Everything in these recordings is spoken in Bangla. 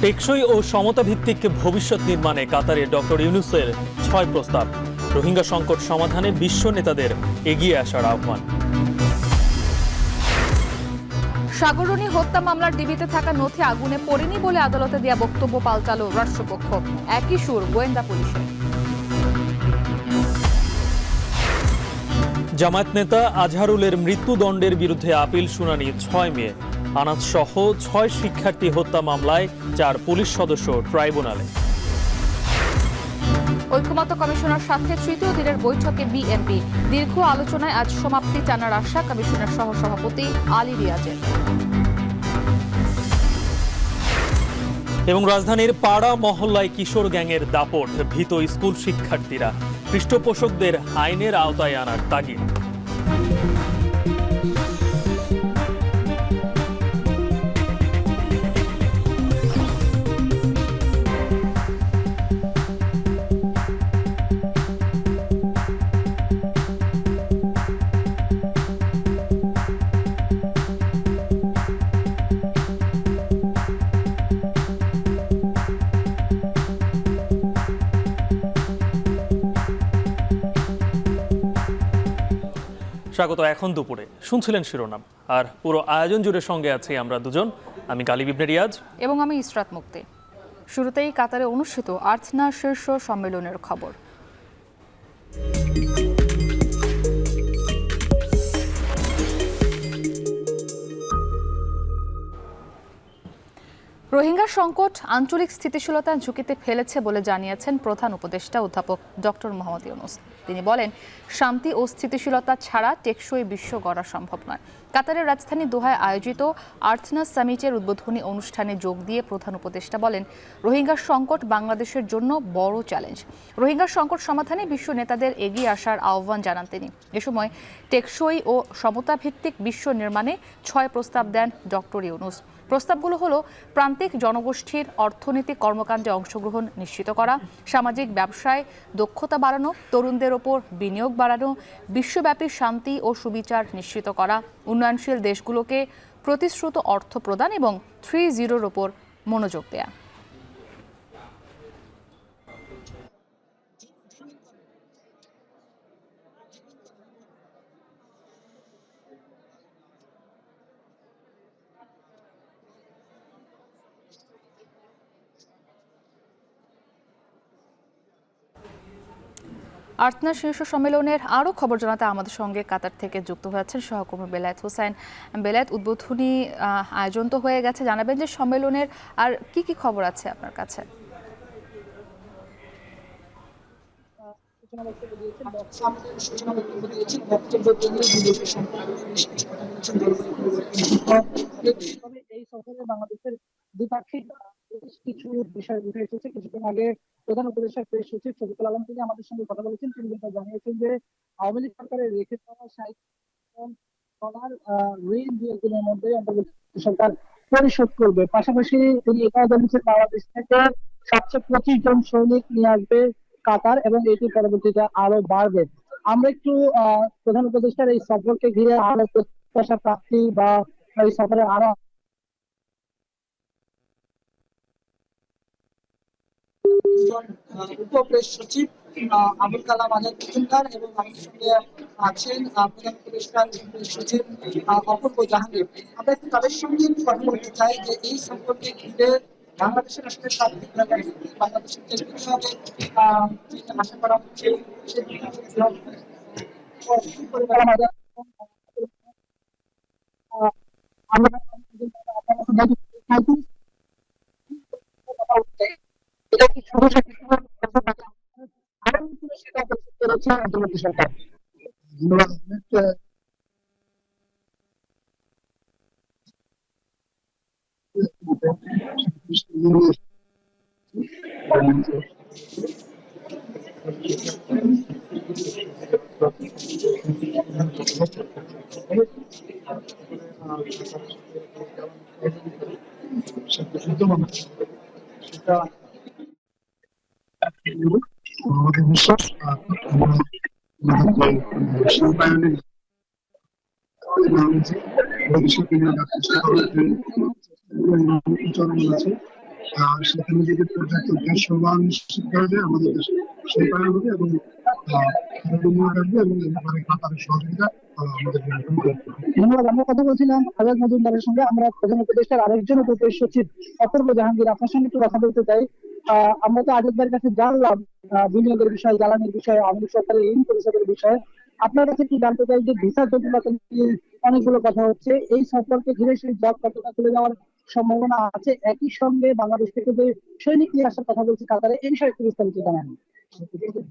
টেকসই ও সমতা ভিত্তিক ভবিষ্যৎ নির্মাণে কাতারে ডক্টর ইউনূসের ৬ প্রস্তাব। রোহিঙ্গা সংকট সমাধানে বিশ্ব নেতাদের এগিয়ে আসার আহ্বান। সাগররণী হত্যা মামলার ডিবিতে থাকা নথি আগুনে পড়েনি বলে আদালতে দেয়া বক্তব্য পাল্টালো রাষ্ট্রপক্ষ। একই সুর গোয়েন্দা পুলিশের। জামায়াত নেতা আজহারুলের মৃত্যুদণ্ডের বিরুদ্ধে আপিল শুনানি ৬ মে। আনাজ সহ ৬ শিক্ষার্থী হত্যা মামলায় ৪ পুলিশ সদস্য ট্রাইব্যুনালে। ঐক্যমত্য কমিশনের সাথে তৃতীয় দিনের বৈঠকে বিএনপি। দীর্ঘ আলোচনায় আজ সমাপ্তি টানার আশা কমিশনের সহসভাপতি আলী রিয়াজের। এবং রাজধানীর পাড়া মহল্লায় কিশোর গ্যাংয়ের দাপট, ভীত স্কুল শিক্ষার্থীরা। পৃষ্ঠপোষকদের আইনের আওতায় আনার তাগিদ। স্বাগত। এখন দুপুরে শুনছিলেন শিরোনাম, আর পুরো আয়োজন জুড়ে সঙ্গে আছি আমরা দুজন। আমি গালিব ইবনে রিয়াজ এবং আমি ইসরাত মুক্তি। শুরুতেই কাতারে অনুষ্ঠিত আর্থনা শীর্ষ সম্মেলনের খবর। রোহিঙ্গা সংকট আঞ্চলিক স্থিতিশীলতা ঝুঁকিতে ফেলেছে বলে জানিয়েছেন প্রধান উপদেষ্টা অধ্যাপক ডক্টর মোহাম্মদ ইউনূস। তিনি বলেন, শান্তি ও স্থিতিশীলতা ছাড়া টেকসই বিশ্ব গড়া সম্ভব নয়। কাতারের রাজধানী দোহায় আয়োজিত আর্থনা সামিটের উদ্বোধনী অনুষ্ঠানে যোগ দিয়ে প্রধান উপদেষ্টা বলেন, রোহিঙ্গা সংকট বাংলাদেশের জন্য বড় চ্যালেঞ্জ। রোহিঙ্গা সংকট সমাধানে বিশ্ব নেতাদের এগিয়ে আসার আহ্বান জানান তিনি। এ সময় টেকসই ও সমতাভিত্তিক বিশ্ব নির্মাণে ৬ প্রস্তাব দেন ডক্টর ইউনূস। প্রস্তাবগুলো হলো প্রান্তিক জনগোষ্ঠীর অর্থনৈতিক কর্মকাণ্ডে অংশগ্রহণ নিশ্চিত করা, সামাজিক ব্যবসায় দক্ষতা বাড়ানো, তরুণদের ওপর বিনিয়োগ বাড়ানো, বিশ্বব্যাপী শান্তি ও সুবিচার নিশ্চিত করা, উন্নয়নশীল দেশগুলোকে প্রতিশ্রুত অর্থ প্রদান এবং 3-0-র ওপর মনোযোগ দেয়া। আর্থনা শীর্ষ সম্মেলনের আরও খবর জানাতে আমাদের সঙ্গে কাতার থেকে যুক্ত হয়েছেন সহকর্মী বেলায়েত হোসেন। বেলায়েত, উদ্বোধনী আয়োজন তো হয়ে গেছে, জানাবেন যে সম্মেলনের আর কি কি খবর আছে আপনার কাছে? এই সফরে বাংলাদেশের দ্বিপাক্ষিক কিছু বিষয় উঠে এসেছে। কিছুক্ষণ আগে প্রধান উপদেষ্টা প্রেস সচিব শফিকুল আলম তিনি আমাদের সঙ্গে কথা বলেছেন। তিনি যেটা জানিয়েছেন যে আওয়ামী লীগ সরকারের রেখে দেওয়া $60 ঋণ 2 দিনের মধ্যে অন্তর্বর্তী সরকার পরিশোধ করবে। পাশাপাশি তিনি এটাও জানিয়েছেন বাংলাদেশ থেকে 725 জন সৈনিক নিয়ে আসবে কাতার এবং এটি পরবর্তীতে আরো বাড়বে। আমরা একটু প্রধান উপদেষ্টার এই সফরকে ঘিরে আরো প্রত্যাশা প্রাপ্তি বা এই সফরের আরো উপপ্রেস সচিব আবুল কালাম আজাদ মজুমদার এবং আমাদের সঙ্গে আছেন প্রধান উপদেষ্টার প্রেস সচিব অপূর্ব জাহাঙ্গীর। আমরা একটু তাদের সঙ্গে কথা বলতে চাই যে এই সম্পর্কে ঘিরে বাংলাদেশের আসলে সার্বিক বাংলাদেশের যে বিষয়ে আশা করা হচ্ছে এটা কি শুধু সেটা করছে অন্তর্বর্তী সরকার? সেটা আমাদের বিশ্বাস আছে। সেখানে যদি পর্যাপ্ত গ্যাস সরবরাহ নিশ্চিত করা যায় আমাদের দেশে সেই কারণে হবে এবং আসবে এবং এই ব্যাপারে কাতারের সহযোগিতা আমাদের করতে হবে। ধন্যবাদ। আমরা কথা বলছিলাম আজাদ মজুমদারের সঙ্গে। আমরা প্রধান উপদেষ্টার আরেকজন উপদেশ সচিব অপূর্ব জাহাঙ্গীর, আপনার সঙ্গে একটু কথা বলতে চাই। আমরা তো আজাদ ভাইয়ের কাছে জানলাম বিনিয়োগের বিষয়ে, জ্বালানির বিষয়ে, আওয়ামী লীগ সরকারের ঋণ পরিশোধের বিষয়ে। আপনার কাছে কি জানতে চাই যে ভিসা জটিলতা নিয়ে অনেকগুলো কথা হচ্ছে, এই সফরকে ঘিরে সেই জব কতটা চলে যাওয়ার সম্ভাবনা আছে? একই সঙ্গে বাংলাদেশ থেকে যে সৈনিক নিয়ে আসার কথা বলছে কাতারে, এই বিষয়ে একটু বিস্তারিত জানান।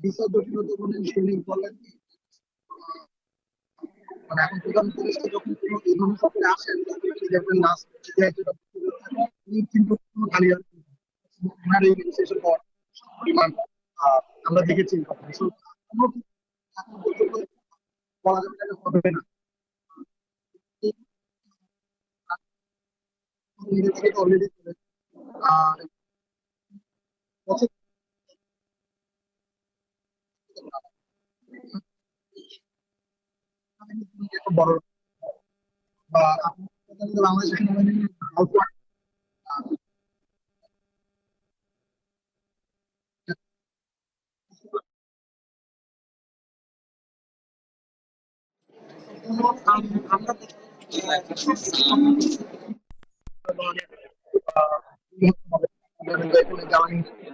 ভিসা জটিলতা বলেন, সৈনিক বলেন, মানে এখন প্রধান উপদেষ্টা যখন কোনো এই ধরনের সফরে আসেন দেখবেন লাস্ট কিন্তু খালি ওনার এই শেষের পর পরিমাণ আমরা দেখেছি বলা যাবে না হবে না। অলরেডি বড় বা বাংলাদেশ সেনাবাহিনীর অল্প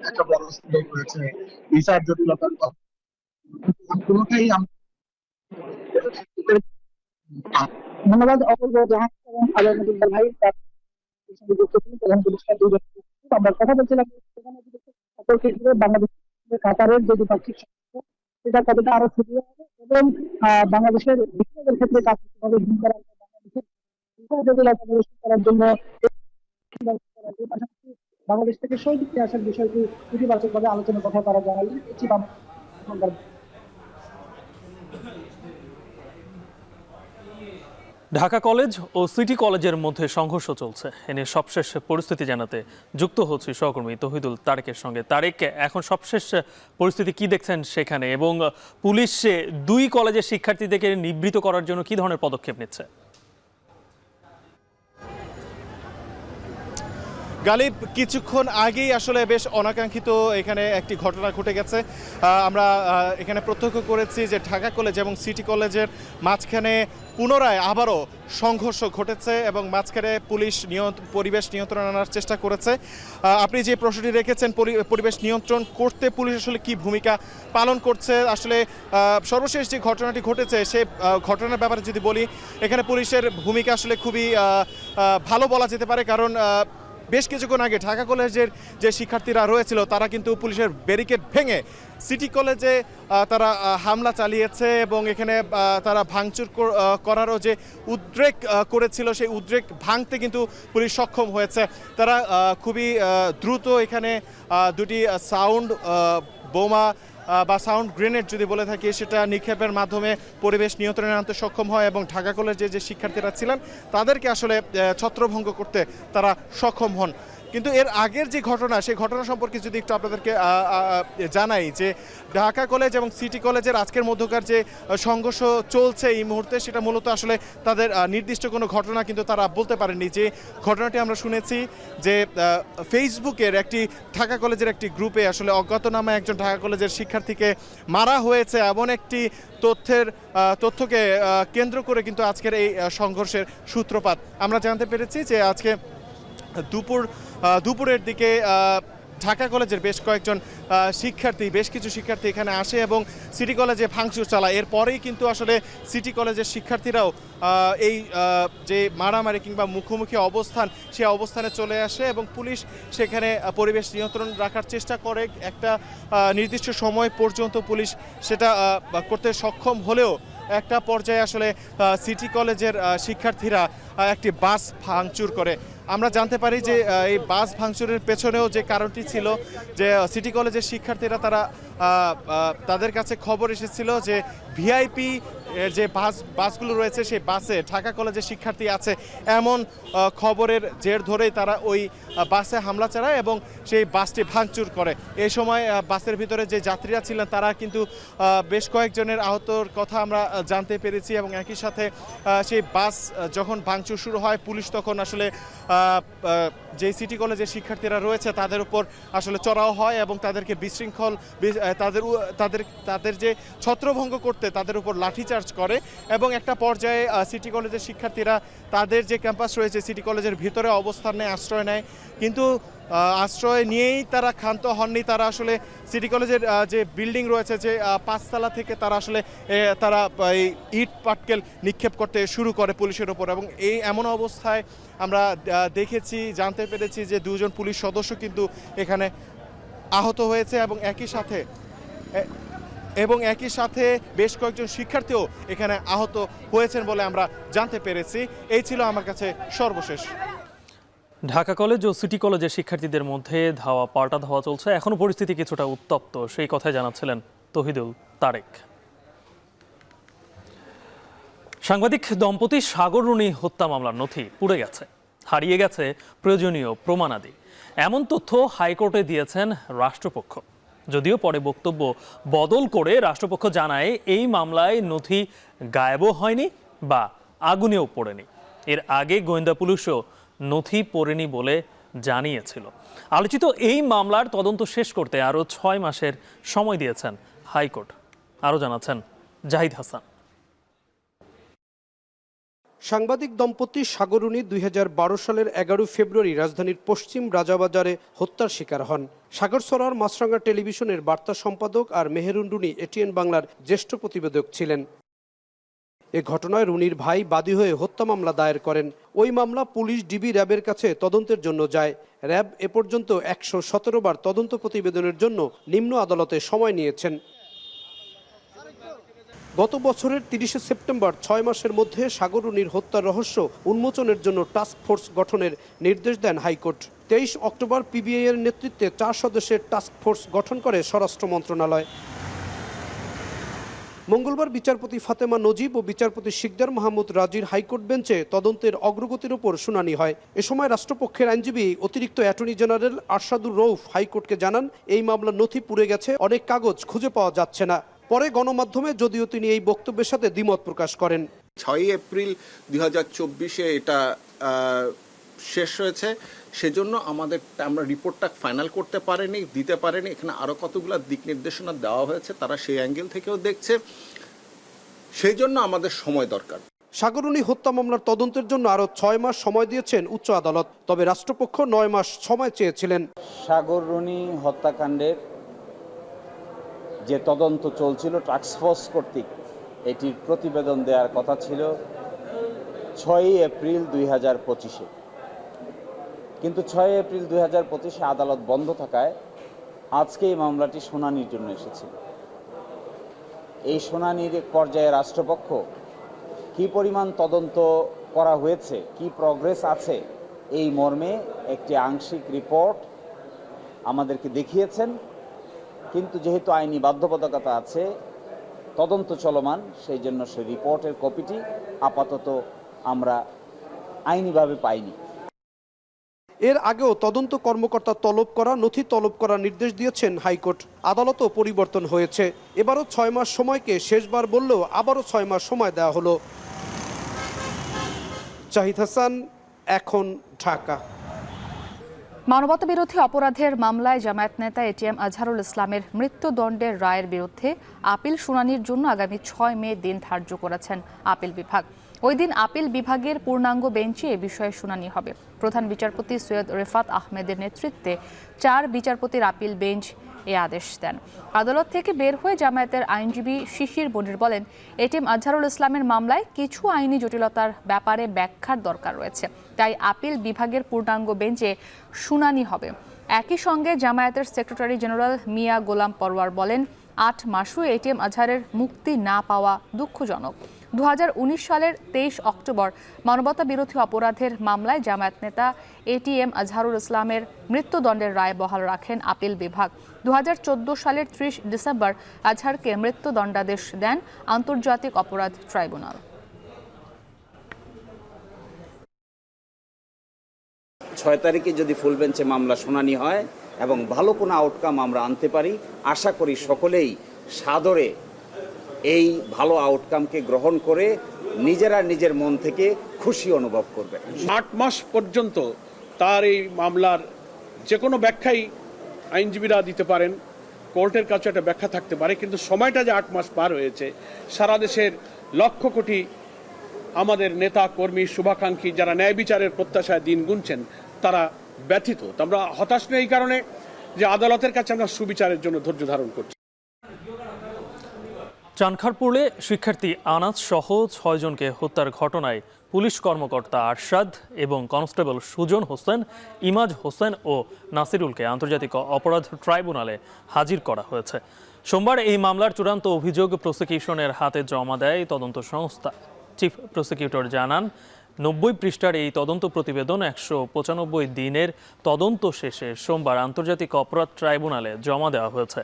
একটা বড় সুযোগ রয়েছে ভিসার জটিলতার কোনোটাই ধন্যবাদ অপূর্ব জাহাঙ্গীর এবং আজাদ মজুমদার ভাই। প্রধান উপদেষ্টা দুজন আমরা কথা বলছিলাম সফরকে ঘিরে বাংলাদেশ কাতারের যে দ্বিপাক্ষিক সম্পর্ক এটা কতটা আরো ছড়িয়ে হবে এবং বাংলাদেশের বিনিয়োগের ক্ষেত্রে কাজ কিভাবে ভূমিকা রাখবে, বাংলাদেশের বিষয় জটিলতা পরিষ্কার করার জন্য পাশাপাশি বাংলাদেশ থেকে সৈনিক নিয়ে আসার বিষয়টি ইতিবাচক ভাবে আলোচনার কথা তারা জানালেন। ঢাকা কলেজ ও সিটি কলেজের মধ্যে সংঘর্ষ চলছে। এনে সবশেষ পরিস্থিতি জানাতে যুক্ত হচ্ছে সহকর্মী তহিদুল তারেকের সঙ্গে। তারেক, এখন সবশেষ পরিস্থিতি কি দেখছেন সেখানে, এবং পুলিশ দুই কলেজের শিক্ষার্থীদেরকে নিবৃত করার জন্য কি ধরনের পদক্ষেপ নিচ্ছে? গালিব, কিছুক্ষণ আগেই আসলে বেশ অনাকাঙ্ক্ষিত এখানে একটি ঘটনা ঘটে গেছে। আমরা এখানে প্রত্যক্ষ করেছি যে ঢাকা কলেজ এবং সিটি কলেজের মাঝখানে পুনরায় আবারও সংঘর্ষ ঘটেছে এবং মাঝখানে পুলিশ পরিবেশ নিয়ন্ত্রণ আনার চেষ্টা করেছে। আপনি যে প্রশ্নটি রেখেছেন, পরিবেশ নিয়ন্ত্রণ করতে পুলিশ আসলে কি ভূমিকা পালন করছে, আসলে সর্বশেষ যে ঘটনাটি ঘটেছে সেই ঘটনার ব্যাপারে যদি বলি, এখানে পুলিশের ভূমিকা আসলে খুবই ভালো বলা যেতে পারে। কারণ বেশ কিছুক্ষণ আগে ঢাকা কলেজের যে শিক্ষার্থীরা রয়েছিল তারা কিন্তু পুলিশের ব্যারিকেড ভেঙে সিটি কলেজে তারা হামলা চালিয়েছে এবং এখানে তারা ভাঙচুর করারও যে উদ্রেক করেছিল সেই উদ্রেক ভাঙতে কিন্তু পুলিশ সক্ষম হয়েছে। তারা খুবই দ্রুত এখানে দুটি সাউন্ড বোমা বা সাউন্ড গ্রেনেড যদি বলে থাকি সেটা নিক্ষেপের মাধ্যমে পরিবেশ নিয়ন্ত্রণে আনতে সক্ষম হয় এবং ঢাকা কলেজে যে শিক্ষার্থীরা ছিলেন তাদেরকে আসলে ছত্রভঙ্গ করতে তারা সক্ষম হন। কিন্তু এর আগের যে ঘটনা, সেই ঘটনা সম্পর্কে যদি একটু আপনাদেরকে জানাই যে ঢাকা কলেজ এবং সিটি কলেজের আজকের মধ্যকার যে সংঘর্ষ চলছে এই মুহূর্তে, সেটা মূলত আসলে তাদের নির্দিষ্ট কোনো ঘটনা কিন্তু তারা বলতে পারেননি। যে ঘটনাটি আমরা শুনেছি যে ফেসবুকের একটি ঢাকা কলেজের একটি গ্রুপে আসলে অজ্ঞাতনামা একজন ঢাকা কলেজের শিক্ষার্থীকে মারা হয়েছে, এমন একটি তথ্যকে কেন্দ্র করে কিন্তু আজকের এই সংঘর্ষের সূত্রপাত। আমরা জানতে পেরেছি যে আজকে দুপুরের দিকে ঢাকা কলেজের বেশ কিছু শিক্ষার্থী এখানে আসে এবং সিটি কলেজে ভাঙচুর চালায়। এরপরেই কিন্তু আসলে সিটি কলেজের শিক্ষার্থীরাও এই যে মারামারি কিংবা মুখোমুখি অবস্থান, সেই অবস্থানে চলে আসে এবং পুলিশ সেখানে পরিবেশ নিয়ন্ত্রণ রাখার চেষ্টা করে। একটা নির্দিষ্ট সময় পর্যন্ত পুলিশ সেটা করতে সক্ষম হলেও একটা পর্যায়ে আসলে সিটি কলেজের শিক্ষার্থীরা একটি বাস ভাঙচুর করে। আমরা জানতে পারি যে এই বাস ভাঙচুরের পেছনেও যে কারণটি ছিল যে সিটি কলেজের শিক্ষার্থীরা তাদের কাছে খবর এসেছিল যে ভিআইপি যে বাসগুলো রয়েছে সেই বাসে ঢাকা কলেজের শিক্ষার্থী আছে, এমন খবরের জের ধরেই তারা ওই বাসে হামলা চালায় এবং সেই বাসটি ভাঙচুর করে। এই সময় বাসের ভিতরে যে যাত্রীরা ছিলেন তারা কিন্তু বেশ কয়েকজনের আহতর কথা আমরা জানতে পেরেছি এবং একই সাথে সেই বাস যখন ভাঙচুর শুরু হয়। পুলিশ তখন আসলে যে সিটি কলেজের শিক্ষার্থীরা রয়েছে তাদের উপর আসলে চড়াও হয় এবং তাদেরকে বিশৃঙ্খল তাদের যে ছত্রভঙ্গ করতে তাদের উপর লাঠিচার্জ করে এবং একটা পর্যায়ে সিটি কলেজের শিক্ষার্থীরা তাদের যে ক্যাম্পাস রয়েছে সিটি কলেজের ভিতরে অবস্থান নেয়, আশ্রয় নেয়। কিন্তু আশ্রয় নিয়েই তারা ক্ষান্ত হননি। তারা আসলে সিটি কলেজের যে বিল্ডিং রয়েছে, যে 5 তলা থেকে তারা আসলে এই ইট পাটকেল নিক্ষেপ করতে শুরু করে পুলিশের ওপর। এবং এই এমন অবস্থায় আমরা দেখেছি, জানতে পেরেছি যে 2 জন পুলিশ সদস্য কিন্তু এখানে আহত হয়েছে এবং একই সাথে বেশ কয়েকজন শিক্ষার্থীও এখানে আহত হয়েছেন বলে আমরা জানতে পেরেছি। এই ছিল আমার কাছে সর্বশেষ। ঢাকা কলেজ ও সিটি কলেজের শিক্ষার্থীদের মধ্যে পাল্টা ধাওয়া চলছে। এখনো পরিস্থিতি কিছুটা উত্তপ্ত, সেই কথাই জানাচ্ছিলেন তহিদুল তারেক। সাংবাদিক দম্পতি সাগর রুনি হত্যা মামলার নথি পুড়ে গেছে, হারিয়ে গেছে প্রয়োজনীয় প্রমাণাদি, এমন তথ্য হাইকোর্টে দিয়েছেন রাষ্ট্রপক্ষ। যদিও পরে বক্তব্য বদল করে রাষ্ট্রপক্ষ জানায় এই মামলায় নথি গায়েবও হয়নি বা আগুনেও পড়েনি। এর আগে গোয়েন্দা পুলিশও নথি পড়েনি বলে জানিয়েছিল। আলোচিত এই মামলার তদন্ত শেষ করতে আরও 6 মাসের সময় দিয়েছেন হাইকোর্ট। আরও জানাচ্ছেন জাহিদ হাসান। সাংবাদিক দম্পতি সাগর রুনি 2012 সালের 11 ফেব্রুয়ারি রাজধানীর পশ্চিম রাজাবাজারে হত্যার শিকার হন। সাগরসরার মাছরাঙ্গা টেলিভিশনের বার্তা সম্পাদক আর মেহেরুন রুনি এটিএন বাংলার জ্যেষ্ঠ প্রতিবেদক ছিলেন। এ ঘটনায় রুনির ভাই বাদী হয়ে হত্যা মামলা দায়ের করেন। ওই মামলা পুলিশ, ডিবি, র্যাবের কাছে তদন্তের জন্য যায়। র্যাব এ পর্যন্ত 117 বার তদন্ত প্রতিবেদনের জন্য নিম্ন আদালতে সময় নিয়েছেন। গত বছরের 30 সেপ্টেম্বর 6 মাসের মধ্যে সাগর রুনির হত্যার রহস্য উন্মোচনের জন্য টাস্ক ফোর্স গঠনের নির্দেশ দেন হাইকোর্ট। 23 অক্টোবর পিবিআই এর নেতৃত্বে 4 সদস্যের টাস্ক ফোর্স গঠন করে স্বরাষ্ট্র মন্ত্রণালয়। মঙ্গলবার বিচারপতি ফাতেমা নজিব ও বিচারপতি শিকদার মাহমুদ রাজির হাইকোর্ট বেঞ্চে তদন্তের অগ্রগতির উপর শুনানি হয়। এ সময় রাষ্ট্রপক্ষের আইনজীবী অতিরিক্ত অ্যাটর্নি জেনারেল আরশাদুর রৌফ হাইকোর্টকে জানান, এই মামলার নথি পুড়ে গেছে, অনেক কাগজ খুঁজে পাওয়া যাচ্ছে না। পরে গণমাধ্যমে যদিও তিনি এই বক্তব্যের সাথে দ্বিমত প্রকাশ করেন। 6 এপ্রিল 2024 এটা শেষ হয়েছে, সেজন্য আমরা রিপোর্টটা ফাইনাল দিতে পারেনি। এখানে আরো কতগুলো দিক নির্দেশনা দেওয়া হয়েছে, তারা সেই অ্যাঙ্গেল থেকেও দেখছে, সেই জন্য আমাদের সময় দরকার। সাগর রুনি হত্যা মামলার তদন্তের জন্য আরো 6 মাস সময় দিয়েছেন উচ্চ আদালত। তবে রাষ্ট্রপক্ষ 9 মাস সময় চেয়েছিলেন। সাগর রুনি হত্যাকাণ্ডের যে তদন্ত চলছিল টাস্কফোর্স কর্তৃক, এটির প্রতিবেদন দেওয়ার কথা ছিল 6 এপ্রিল 2025-এ। কিন্তু 6 এপ্রিল 2025-এ আদালত বন্ধ থাকায় আজকে এই মামলাটি শুনানির জন্য এসেছিল। এই শুনানির পর্যায়ে রাষ্ট্রপক্ষ কী পরিমাণ তদন্ত করা হয়েছে, কি প্রগ্রেস আছে, এই মর্মে একটি আংশিক রিপোর্ট আমাদেরকে দেখিয়েছেন। কিন্তু যেহেতু আইনি বাধ্যবাধকতা আছে, তদন্ত চলমান, সেই জন্য সেই রিপোর্টের কপিটি আপাতত আমরা আইনিভাবে পাইনি। এর আগেও তদন্ত কর্মকর্তা তলব করা, নথি তলব করার নির্দেশ দিয়েছেন হাইকোর্ট। আদালতও পরিবর্তন হয়েছে। এবারও 6 মাস সময়কে শেষবার বললেও আবারও 6 মাস সময় দেওয়া হলো। জাহিদ হাসান, এখন, ঢাকা। মানবতাবিরোধী অপরাধের মামলায় জামায়াত নেতা এটিএম আজহারুল ইসলামের মৃত্যুদণ্ডের রায়ের বিরুদ্ধে আপিল শুনানির জন্য আগামী 6 মে দিন ধার্য করেছেন আপিল বিভাগ। ওই দিন আপিল বিভাগের পূর্ণাঙ্গ বেঞ্চে এ বিষয়ে শুনানি হবে। প্রধান বিচারপতি সৈয়দ রেফাত আহমেদের নেতৃত্বে 4 বিচারপতির আপিল বেঞ্চ এ আদেশ দেন। আদালত থেকে বের হয়ে জামায়াতের আইনজীবী শিশির বনির বলেন, এটিএম আজহারুল ইসলামের মামলায় কিছু আইনি জটিলতার ব্যাপারে ব্যাখ্যার দরকার রয়েছে, তাই আপিল বিভাগের পূর্ণাঙ্গ বেঞ্চে শুনানি হবে। একই সঙ্গে জামায়াতের সেক্রেটারি জেনারেল মিয়া গোলাম পরওয়ার বলেন, 8 মাসও এটিএম আজহারের মুক্তি না পাওয়া দুঃখজনক। 2019 সালের 23 অক্টোবর মানবতা বিরোধী অপরাধের মামলায় জামায়াত নেতা এটিএম আজহারুল ইসলামের মৃত্যুদণ্ডের রায় বহাল রাখেন আপিল বিভাগ। 2014 সালের 30 ডিসেম্বর আজহারকে মৃত্যুদণ্ডাদেশ দেন আন্তর্জাতিক অপরাধ ট্রাইব্যুনাল। 6 তারিখে যদি ফুল বেঞ্চে মামলা শুনানি হয় এবং ভালো কোনো আউটকাম আমরা আনতে পারি, আশা করি সকলেই সাদরে এই ভালো আউটকামকে গ্রহণ করে নিজেরা নিজের মন থেকে খুশি অনুভব করবে। 8 মাস পর্যন্ত তার এই মামলার যে কোনো ব্যাখ্যাই আইনজীবীরা দিতে পারেন, কোর্টের কাছে একটা ব্যাখ্যা থাকতে পারে, কিন্তু সময়টা যে 8 মাস পার হয়েছে, সারা দেশের লক্ষ কোটি আমাদের নেতা কর্মী শুভাকাঙ্ক্ষী যারা ন্যায় বিচারের প্রত্যাশায় দিন গুনছেন তারা ব্যথিত। তো আমরা হতাশ নই এই কারণে যে আদালতের কাছে আমরা সুবিচারের জন্য ধৈর্য ধারণ করছি। চানখারপুলে শিক্ষার্থী আনাজ সহ 6 জনকে হত্যার ঘটনায় পুলিশ কর্মকর্তা আরশাদ এবং কনস্টেবল সুজন হোসেন, ইমাজ হোসেন ও নাসিরুলকে আন্তর্জাতিক অপরাধ ট্রাইব্যুনালে হাজির করা হয়েছে। সোমবার এই মামলার চূড়ান্ত অভিযোগ প্রসিকিউশনের হাতে জমা দেয় তদন্ত সংস্থা। চিফ প্রসিকিউটর জানান, 90 পৃষ্ঠার এই তদন্ত প্রতিবেদন 195 দিনের তদন্ত শেষে সোমবার আন্তর্জাতিক অপরাধ ট্রাইব্যুনালে জমা দেওয়া হয়েছে।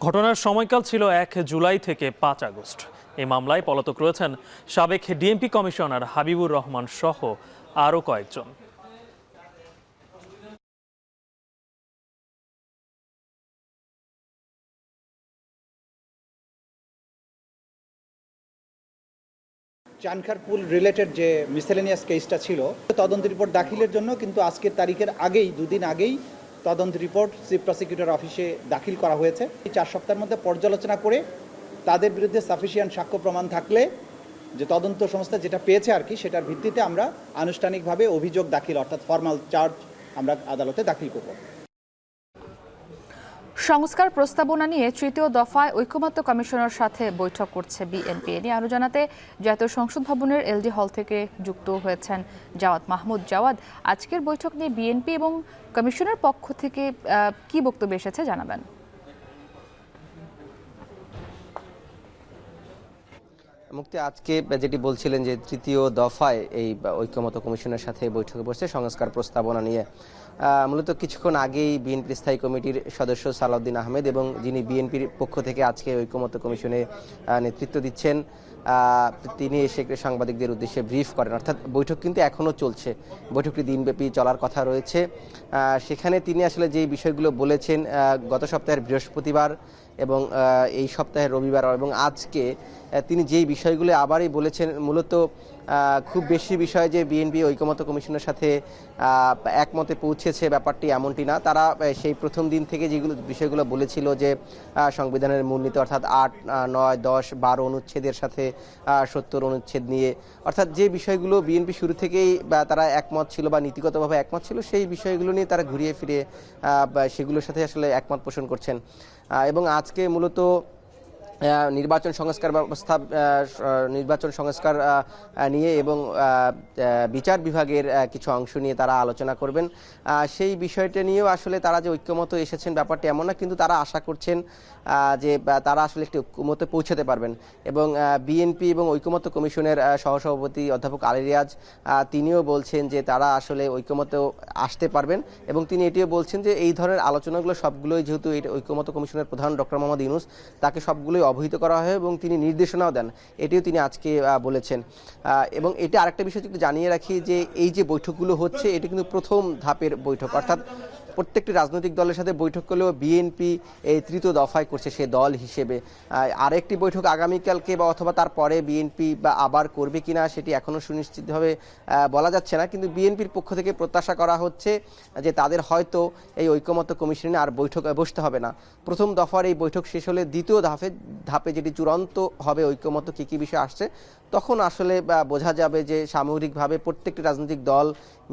ঘটনার সময়কাল ছিল 1 জুলাই থেকে 5 আগস্ট। এই মামলায় পলাতক রয়েছেন সাবেক ডিএমপি কমিশনার হাবিবুর রহমান সহ আরও কয়েকজন। চানখারপুল রিলেটেড যে মিসেলেনিয়াস কেসটা ছিল, তদন্ত রিপোর্ট দাখিলের জন্য কিন্তু আজকের তারিখের আগেই 2 দিন আগেই তদন্ত রিপোর্ট চিফ প্রসিকিউটর অফিসে দাখিল করা হয়েছে। এই 4 সপ্তাহের মধ্যে পর্যালোচনা করে তাদের বিরুদ্ধে সাফিসিয়েন্ট সাক্ষ্য প্রমাণ থাকলে যে তদন্ত সংস্থা যেটা পেয়েছে আর কি, সেটার ভিত্তিতে আমরা আনুষ্ঠানিকভাবে অভিযোগ দাখিল অর্থাৎ ফর্মাল চার্জ আমরা আদালতে দাখিল করব। সংস্কার প্রস্তাবনা নিয়ে তৃতীয় দফায় ঐকমত্য কমিশনের সাথে বৈঠক করছে বিএনপি। নিয়ে আরও জানাতে জাতীয় সংসদ ভবনের এলডি হল থেকে যুক্ত হয়েছেন জাওয়াদ মাহমুদ। জাওয়াদ, আজকের বৈঠক নিয়ে বিএনপি এবং কমিশনের পক্ষ থেকে কি বক্তব্য এসেছে জানাবেন? মুক্তি, আজকে যেটি বলছিলেন যে তৃতীয় দফায় এই ঐকমত্য কমিশনের সাথে বৈঠকে বসছে সংস্কার প্রস্তাবনা নিয়ে। মূলত কিছুক্ষণ আগেই বিএনপির স্থায়ী কমিটির সদস্য সালাউদ্দিন আহমেদ এবং যিনি বিএনপির পক্ষ থেকে আজকে ঐকমত্য কমিশনে নেতৃত্ব দিচ্ছেন, তিনি এসে সাংবাদিকদের উদ্দেশ্যে ব্রিফ করেন। অর্থাৎ বৈঠক কিন্তু এখনও চলছে, বৈঠকটি দিনব্যাপী চলার কথা রয়েছে। সেখানে তিনি আসলে যে বিষয়গুলো বলেছেন গত সপ্তাহের বৃহস্পতিবার এবং এই সপ্তাহের রবিবার এবং আজকে তিনি যেই বিষয়গুলো আবারই বলেছেন, মূলত খুব বেশি বিষয় যে বিএনপি ঐকমত্য কমিশনের সাথে একমতে পৌঁছেছে ব্যাপারটি এমনটি না। তারা সেই প্রথম দিন থেকে যেগুলো বিষয়গুলো বলেছিল যে সংবিধানের মূলনীতি অর্থাৎ 8, 9, 10, 12 অনুচ্ছেদের সাথে 70 অনুচ্ছেদ নিয়ে, অর্থাৎ যে বিষয়গুলো বিএনপি শুরু থেকেই তারা একমত ছিল বা নীতিগতভাবে একমত ছিল, সেই বিষয়গুলো নিয়ে তারা ঘুরিয়ে ফিরে সেগুলোর সাথে আসলে একমত পোষণ করছেন। এবং আজকে মূলত নির্বাচন সংস্কার নিয়ে এবং বিচার বিভাগের কিছু অংশ নিয়ে তারা আলোচনা করবেন। সেই বিষয়টা নিয়েও আসলে তারা যে ঐক্যমত এসেছেন ব্যাপারটি এমন না, কিন্তু তারা আশা করছেন যে তারা আসলে একটি ঐক্যমতে পৌঁছাতে পারবেন। এবং বিএনপি এবং ঐক্যমত্য কমিশনের সহসভাপতি অধ্যাপক আলী রিয়াজ তিনিও বলছেন যে তারা আসলে ঐক্যমতেও আসতে পারবেন এবং তিনি এটিও বলছেন যে এই ধরনের আলোচনাগুলো সবগুলোই যেহেতু ঐক্যমত্য কমিশনের প্রধান ডক্টর মোহাম্মদ ইউনূস, তাকে সবগুলোই অবহিত করা হয় এবং তিনি নির্দেশনাও দেন, এটিও তিনি আজকে বলেছেন। এবং এটা আরেকটা বিষয় একটু জানিয়ে রাখি যে এই যে বৈঠকগুলো হচ্ছে এটি কিন্তু প্রথম ধাপের বৈঠক, অর্থাৎ প্রত্যেকটি রাজনৈতিক দলের সাথে বৈঠক করলেও বিএনপি এই তৃতীয় দফায় করছে সে দল হিসেবে। আরেকটি বৈঠক আগামীকালকে বা অথবা তারপরে বিএনপি বা আবার করবে কিনা সেটি এখনও সুনিশ্চিতভাবে বলা যাচ্ছে না, কিন্তু বিএনপির পক্ষ থেকে প্রত্যাশা করা হচ্ছে যে তাদের হয়তো এই ঐকমত্য কমিশনে আর বৈঠক বসতে হবে না। প্রথম দফার এই বৈঠক শেষ হলে দ্বিতীয় ধাপে যেটি চূড়ান্ত হবে ঐকমত্য কী কী বিষয় আসছে, তখন আসলে বোঝা যাবে যে সামগ্রিকভাবে প্রত্যেকটি রাজনৈতিক দল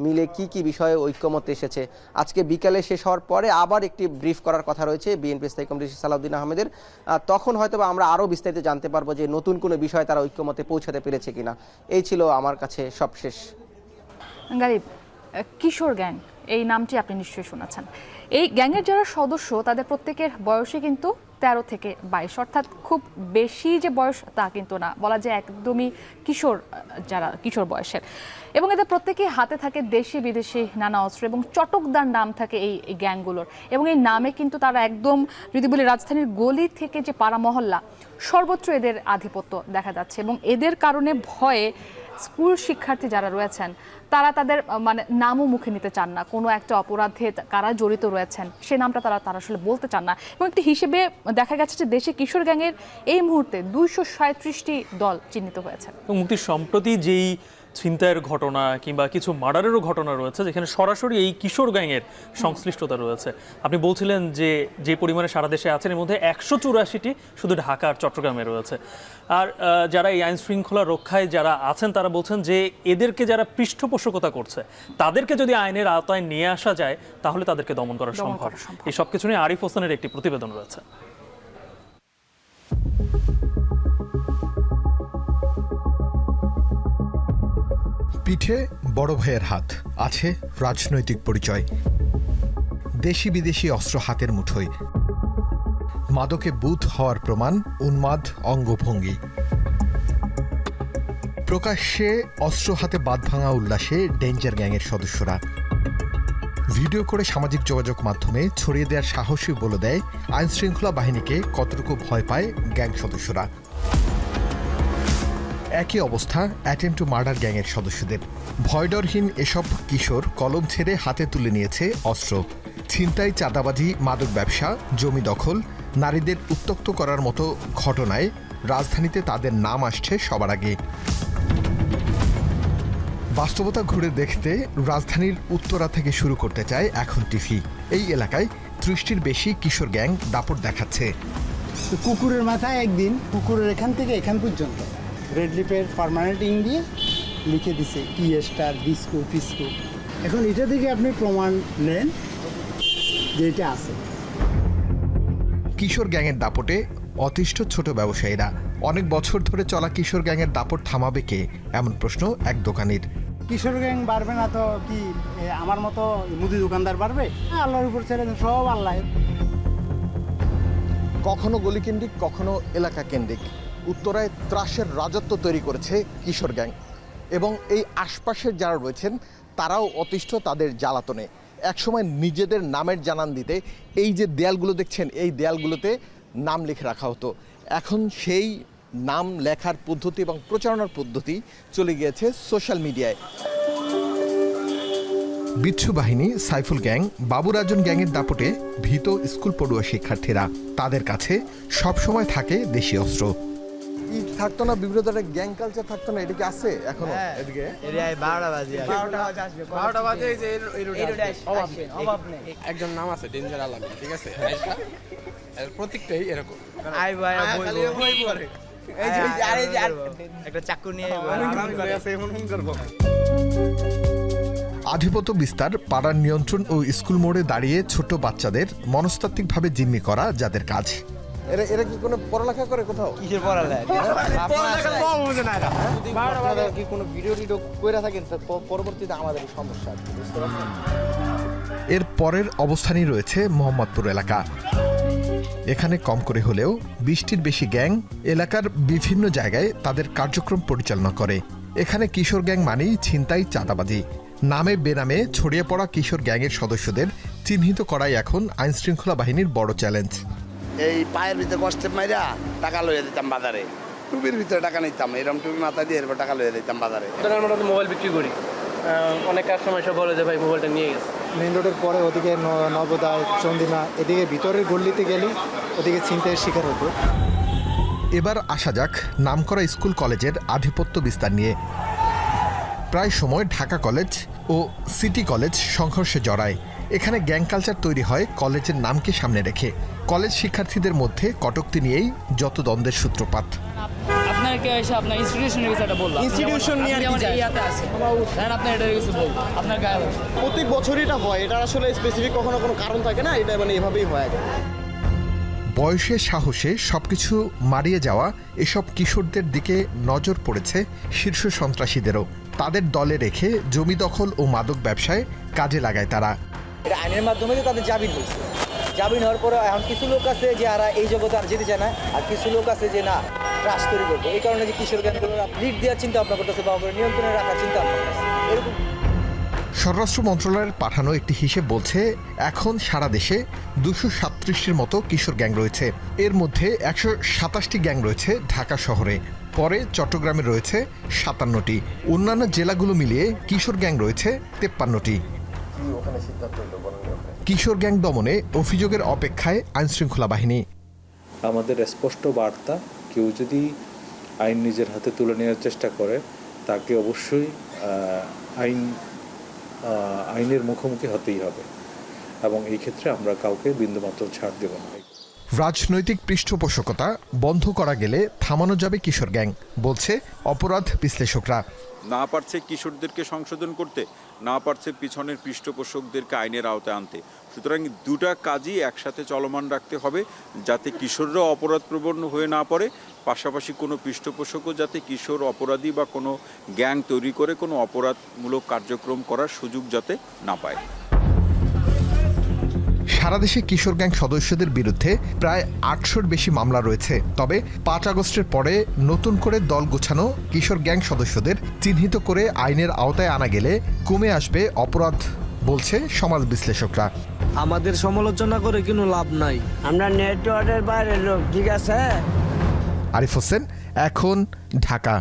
মিলে কি কি বিষয়ে ঐক্যমত এসেছে। আজকে বিকালে শেষ হওয়ার পরে আবার একটি ব্রিফ করার কথা রয়েছে বিএনপি স্থায়ী কমিটির সালাউদ্দিন আহমেদের, তখন হয়তো আমরা আরও বিস্তারিত জানতে পারবো যে নতুন কোনো বিষয়ে তারা ঐক্যমতে পৌঁছাতে পেরেছে কিনা। এই ছিল আমার কাছে সবশেষ। গালিব, কিশোর গ্যাং এই নামটি আপনি নিশ্চয়ই শুনেছেন। এই গ্যাংয়ের যারা সদস্য তাদের প্রত্যেকের বয়সই কিন্তু 13 থেকে 22, অর্থাৎ খুব বেশি যে বয়স তা কিন্তু না, বলা যায় একদমই কিশোর, যারা কিশোর বয়সের। এবং এদের প্রত্যেকেই হাতে থাকে দেশি বিদেশি নানা অস্ত্র এবং চটকদার নাম থাকে এই গ্যাংগুলোর। এবং এই নামে কিন্তু তারা একদম যদি বলি রাজধানীর গলি থেকে যে পাড়া মহল্লা সর্বত্র এদের আধিপত্য দেখা যাচ্ছে এবং এদের কারণে ভয়ে স্কুল শিক্ষার্থী যারা রয়েছেন তারা তাদের মানে নামও মুখে নিতে চান না, কোনো একটা অপরাধে কারা জড়িত রয়েছেন সে নামটা তারা আসলে বলতে চান না। এবং একটি হিসেবে দেখা গেছে যে দেশে কিশোর গ্যাংয়ের এই মুহূর্তে 237টি দল চিহ্নিত হয়েছে। মুক্তি, সম্প্রতি যেই ছিনতাইয়ের ঘটনা কিংবা কিছু মার্ডারেরও ঘটনা রয়েছে যেখানে সরাসরি এই কিশোর গ্যাংয়ের সংশ্লিষ্টতা রয়েছে, আপনি বলছিলেন যে পরিমাণে সারা দেশে আছেন এর মধ্যে 184টি শুধু ঢাকা আর চট্টগ্রামে রয়েছে। আর যারা এই আইন শৃঙ্খলা রক্ষায় যারা আছেন তারা বলছেন যে এদেরকে যারা পৃষ্ঠপোষকতা করছে তাদেরকে যদি আইনের আওতায় নিয়ে আসা যায় তাহলে তাদেরকে দমন করা সম্ভব। এই সব কিছু নিয়ে আরিফ হোসেনের একটি প্রতিবেদন রয়েছে। পিঠে বড় ভাইয়ের হাত, আছে রাজনৈতিক পরিচয়, দেশি বিদেশি অস্ত্র হাতের মুঠোয়, মাদকে বুঁদ হওয়ার প্রমাণ উন্মাদ অঙ্গভঙ্গি, প্রকাশ্যে অস্ত্র হাতে বাঁধ ভাঙা উল্লাসে ডেঞ্জার গ্যাংয়ের সদস্যরা। ভিডিও করে সামাজিক যোগাযোগ মাধ্যমে ছড়িয়ে দেওয়ার সাহসী বলে দেয় আইনশৃঙ্খলা বাহিনীকে কতটুকু ভয় পায় গ্যাং সদস্যরা। একই অবস্থা অ্যাটেম্প টু মার্ডার গ্যাংয়ের সদস্যদের। ভয়ডরহীন এসব কিশোর কলম ছেড়ে হাতে তুলে নিয়েছে অস্ত্র। ছিনতাই, চাঁদাবাজি, মাদক ব্যবসা, জমি দখল, নারীদের উত্ত্যক্ত করার মতো ঘটনায় রাজধানীতে তাদের নাম আসছে সবার আগে। বাস্তবতা ঘুরে দেখতে রাজধানীর উত্তরা থেকে শুরু করতে চায় এখন টিভি। এই এলাকায় 30টির বেশি কিশোর গ্যাং দাপট দেখাচ্ছে। কুকুরের মাথায় একদিন কুকুরের এখান থেকে এখান পর্যন্ত রেড লিপের পার্মানেন্ট ইং দিয়ে লিখে দিছে ই স্টার ডিস্কো ফিস্কো। এখন এটা থেকে আপনি প্রমাণ নেন যে এটা আছে। কিশোর গ্যাংয়ের দাপটে অতিষ্ঠ ছোট ব্যবসায়ীরা। অনেক বছর ধরে চলা কিশোর গ্যাংয়ের দাপট থামাবে কে, এমন প্রশ্ন এক দোকানির। কিশোর গ্যাং বাড়বে না তো কি আমার মতো মুদি দোকানদার বাড়বে? আল্লাহর উপর ছেড়ে দেন, সব আল্লাহ। কখনো গলিকেন্দ্রিক, কখনো এলাকা কেন্দ্রিক, উত্তরায় ত্রাসের রাজত্ব তৈরি করেছে কিশোর গ্যাং। এবং এই আশপাশের যারা রয়েছেন তারাও অতিষ্ঠ তাদের জ্বালাতনে। একসময় নিজেদের নামের জানান দিতে এই যে দেয়ালগুলো দেখছেন, এই দেয়ালগুলোতে নাম লিখে রাখা হতো। এখন সেই নাম লেখার পদ্ধতি এবং প্রচারণার পদ্ধতি চলে গিয়েছে সোশ্যাল মিডিয়ায়। বিচ্ছু বাহিনী, সাইফুল গ্যাং, বাবুরাজন গ্যাংয়ের দাপটে ভীত স্কুল পড়ুয়া শিক্ষার্থীরা। তাদের কাছে সবসময় থাকে দেশি অস্ত্র। ই থাকতো না, বিভিন্ন ধরনের গ্যাং কালচার থাকতো না, এটা কি আছে এখনো? এদিকে 12টা বাজে এই যে এই রোডে একজন নাম আছে ডেঞ্জার আলামী, ঠিক আছে? এর প্রত্যেকটাই এরকম আই ভাই বলবো এই যে আরে একটা চাকু নিয়ে ফোন করব। আধিপত্য বিস্তার, পাড়ার নিয়ন্ত্রণ ও স্কুল মোড়ে দাঁড়িয়ে ছোট বাচ্চাদের মনস্তাত্ত্বিকভাবে জিম্মি করা যাদের কাজ। এরা কি কোনো পড়ালেখা করে কোথাও? কিসের পড়ালেখা? আপনারা কি কোনো ভিডিও টিডিও করে থাকেন? পরবর্তীতে আমাদের সমস্যা, বুঝতে পারছেন? এর পরের অবস্থানই রয়েছে মোহাম্মদপুর এলাকা। এখানে কম করে হলেও 20টির বেশি গ্যাং এলাকার বিভিন্ন জায়গায় তাদের কার্যক্রম পরিচালনা করে। এখানে কিশোর গ্যাং মানেই ছিনতাই, চাঁদাবাজি। নামে বেনামে ছড়িয়ে পড়া কিশোর গ্যাংয়ের সদস্যদের চিহ্নিত করাই এখন আইনশৃঙ্খলা বাহিনীর বড় চ্যালেঞ্জ। এই পায়ের ভিতরে কষ্টে মাইরা টাকা লইয়া দিতাম বাজারে, টুপির ভিতরে টাকা নিতাম, এরকম টুপি মাথা দিয়ে এরপর টাকা লইয়া দিতাম বাজারে। আমরা তো মোবাইল বিক্রি করি, অনেক কাস্টমার এসে বলে যে ভাই মোবাইলটা নিয়ে গেছে। মেইন রোডের পরে ওদিকে নবদায়, চন্দিনা, এদিকে ভিতরের গল্লিতে গেলে ওদিকে ছিনতাইয়ের শিকার হতো। এবার আসা যাক নামকরা স্কুল কলেজের আধিপত্য বিস্তার নিয়ে। প্রায় সময় ঢাকা কলেজ ও সিটি কলেজ সংঘর্ষে জড়ায়। এখানে গ্যাং কালচার তৈরি হয় কলেজের নামকে সামনে রেখে। কলেজ শিক্ষার্থীদের মধ্যে কটূক্তি নিয়েই যত দ্বন্দ্বের সূত্রপাত। আপনাকে এসে আপনার ইনস্টিটিউশনের বিষয়টা বললাম, ইনস্টিটিউশন নিয়ে আমার ইয়াতে আছে, কারণ আপনি এটা কিছু বলবো আপনার গায়ে প্রতি বছরই এটা হয়। এটা আসলে স্পেসিফিক কখনো কোনো কারণ থাকে না, এটা মানে এভাবেই হয়। বয়সে সাহসে সবকিছু মারিয়ে যাওয়া এসব কিশোরদের দিকে নজর পড়েছে শীর্ষ সন্ত্রাসীদেরও। তাদের দলে রেখে জমি দখল ও মাদক ব্যবসায় কাজে লাগায় তারা। এটা আইনের মাধ্যমে তাদের জামিন হয়েছে। জামিন হওয়ার পরে এখন কিছু লোক আছে যে যারা এই জগতে আর যেতে চায় না, আর কিছু লোক আছে যে না ট্রাস্ট তৈরি করবে। এই কারণে যে কিশোর গ্যাংগুলো লিড দেওয়ার চিন্তা ভাবনা করতেছে বা নিয়ন্ত্রণে রাখার চিন্তা ভাবনা করতেছে। এরকম স্বরাষ্ট্র মন্ত্রণালয়ের পাঠানো একটি হিসেব বলছে এখন সারা দেশে 237টির মতো কিশোর গ্যাং রয়েছে। এর মধ্যে 127টি গ্যাং রয়েছে ঢাকা শহরে, পরে চট্টগ্রামে রয়েছে 57টি। অন্যান্য জেলাগুলো মিলিয়ে কিশোর গ্যাং রয়েছে 53টি। কিশোর গ্যাং দমনে অভিযোগের অপেক্ষায় আইনশৃঙ্খলা বাহিনী। আমাদের স্পষ্ট বার্তা, কেউ যদি আইন নিজের হাতে তুলে নেওয়ার চেষ্টা করে তাকে অবশ্যই আইনের মুখোমুখি হতেই হবে, এবং এই ক্ষেত্রে আমরা কাউকে বিন্দুমাত্র ছাড় দেব না। রাজনৈতিক পৃষ্ঠপোষকতা বন্ধ করা গেলে থামানো যাবে কিশোর গ্যাং, বলছে অপরাধ বিশ্লেষকরা। না পারছে কিশোরদেরকে সংশোধন করতে, না পারছে পিছনের পৃষ্ঠপোষকদেরকে আইনের আওতায় আনতে। সুতরাং দুটা কাজই একসাথে চলমান রাখতে হবে, যাতে কিশোররা অপরাধপ্রবণ হয়ে না পড়ে, পাশাপাশি কোনো পৃষ্ঠপোষকও যাতে কিশোর অপরাধী বা কোনো গ্যাং তৈরি করে কোনো অপরাধমূলক কার্যক্রম করার সুযোগ যাতে না পায়। সারা দেশে কিশোর গ্যাং সদস্যদের বিরুদ্ধে প্রায় 800-র বেশি মামলা রয়েছে। তবে 5 আগস্টের পরে নতুন করে দল গোছানো কিশোর গ্যাং সদস্যদের চিহ্নিত করে আইনের আওতায় আনা গেলে কমে আসবে অপরাধ, বলছে সমাজ বিশ্লেষকরা। আমাদের সমালোচনা করে কোনো লাভ নাই, আমরা নেটওয়ার্কের বাইরে লোক, ঠিক আছে। আরিফ হোসেন, এখন, ঢাকা।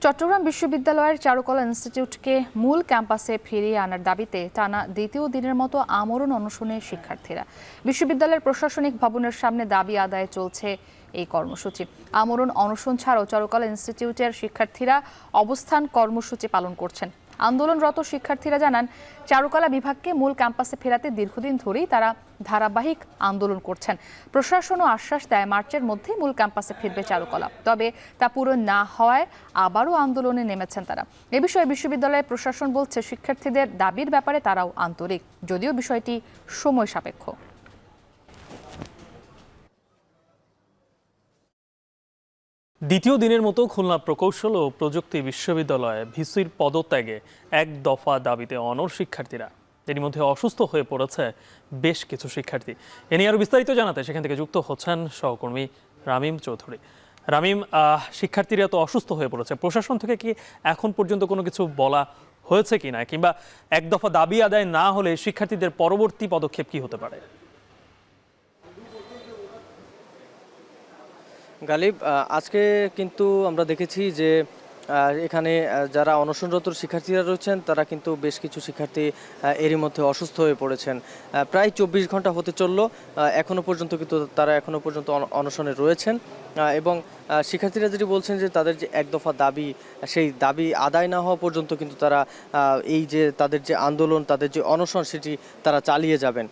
চট্টগ্রাম বিশ্ববিদ্যালয়ের চারুকলা ইনস্টিটিউটকে মূল ক্যাম্পাসে ফিরিয়ে আনার দাবিতে টানা দ্বিতীয় দিনের মতো আমরণ অনশনে শিক্ষার্থীরা। বিশ্ববিদ্যালয়ের প্রশাসনিক ভবনের সামনে দাবি আদায়ে চলছে এই কর্মসূচি। আমরণ অনশন ছাড়াও চারুকলা ইনস্টিটিউটের শিক্ষার্থীরা অবস্থান কর্মসূচি পালন করছেন। আন্দোলনরত শিক্ষার্থীরা জানান, চারুকলা বিভাগকে মূল ক্যাম্পাসে ফেরাতে দীর্ঘদিন ধরেই তারা ধারাবাহিক আন্দোলন করছেন। প্রশাসনও আশ্বাস দেয় মার্চের মধ্যে মূল ক্যাম্পাসে ফিরবে চারুকলা, তবে তা পূরণ না হওয়ায় আবারও আন্দোলনে নেমেছেন তারা। এ বিষয়ে বিশ্ববিদ্যালয়ের প্রশাসন বলছে, শিক্ষার্থীদের দাবির ব্যাপারে তারাও আন্তরিক, যদিও বিষয়টি সময় সাপেক্ষ। দ্বিতীয় দিনের মতো খুলনা প্রকৌশল ও প্রযুক্তি বিশ্ববিদ্যালয়ে ভিসির পদত্যাগে এক দফা দাবিতে অনড় শিক্ষার্থীরা। এর মধ্যে অসুস্থ হয়ে পড়েছে বেশ কিছু শিক্ষার্থী। এ নিয়ে আরো বিস্তারিত জানাতে সেখান থেকে যুক্ত হচ্ছেন সহকর্মী রামিম চৌধুরী। রামিম, শিক্ষার্থীরা তো অসুস্থ হয়ে পড়েছে, প্রশাসন থেকে কি এখন পর্যন্ত কোনো কিছু বলা হয়েছে কিনা, কিংবা এক দফা দাবি আদায় না হলে শিক্ষার্থীদের পরবর্তী পদক্ষেপ কি হতে পারে? গালিব, আজকে কিন্তু আমরা দেখেছি যে এখানে যারা অনশনরত শিক্ষার্থীরা রয়েছেন তারা কিন্তু বেশ কিছু শিক্ষার্থী এরই মধ্যে অসুস্থ হয়ে পড়েছেন। প্রায় 24 ঘন্টা হতে চলল, এখনও পর্যন্ত কিন্তু তারা অনশনে রয়েছেন। এবং শিক্ষার্থীরা যেটি বলছেন যে তাদের যে এক দফা দাবি, সেই দাবি আদায় না হওয়া পর্যন্ত কিন্তু তারা এই যে তাদের যে আন্দোলন, তাদের যে অনশন, সেটি তারা চালিয়ে যাবেন।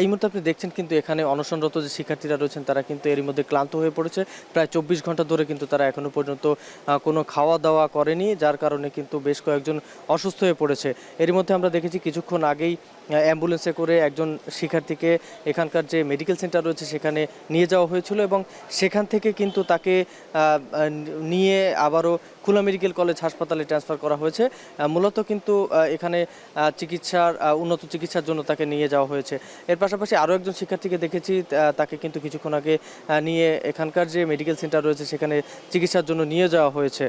এই মুহূর্তে আপনি দেখছেন কিন্তু এখানে অনশনরত যে শিক্ষার্থীরা রয়েছেন তারা কিন্তু এরই মধ্যে ক্লান্ত হয়ে পড়েছে। প্রায় 24 ঘন্টা ধরে কিন্তু তারা এখনও পর্যন্ত কোনো খাওয়া দাওয়া করেনি, যার কারণে কিন্তু বেশ কয়েকজন অসুস্থ হয়ে পড়েছে। এরই মধ্যে আমরা দেখেছি কিছুক্ষণ আগেই অ্যাম্বুলেন্সে করে একজন শিক্ষার্থীকে এখানকার যে মেডিকেল সেন্টার রয়েছে সেখানে নিয়ে যাওয়া হয়েছিল, এবং সেখান থেকে কিন্তু তাকে নিয়ে আবারও খুলনা মেডিকেল কলেজ হাসপাতালে ট্রান্সফার করা হয়েছে। মূলত কিন্তু এখানে উন্নত চিকিৎসার জন্য তাকে নিয়ে যাওয়া হয়েছে। এর পাশাপাশি আরও একজন শিক্ষার্থীকে দেখেছি, তাকে কিন্তু কিছুক্ষণ আগে নিয়ে এখানকার যে মেডিকেল সেন্টার রয়েছে সেখানে চিকিৎসার জন্য নিয়ে যাওয়া হয়েছে।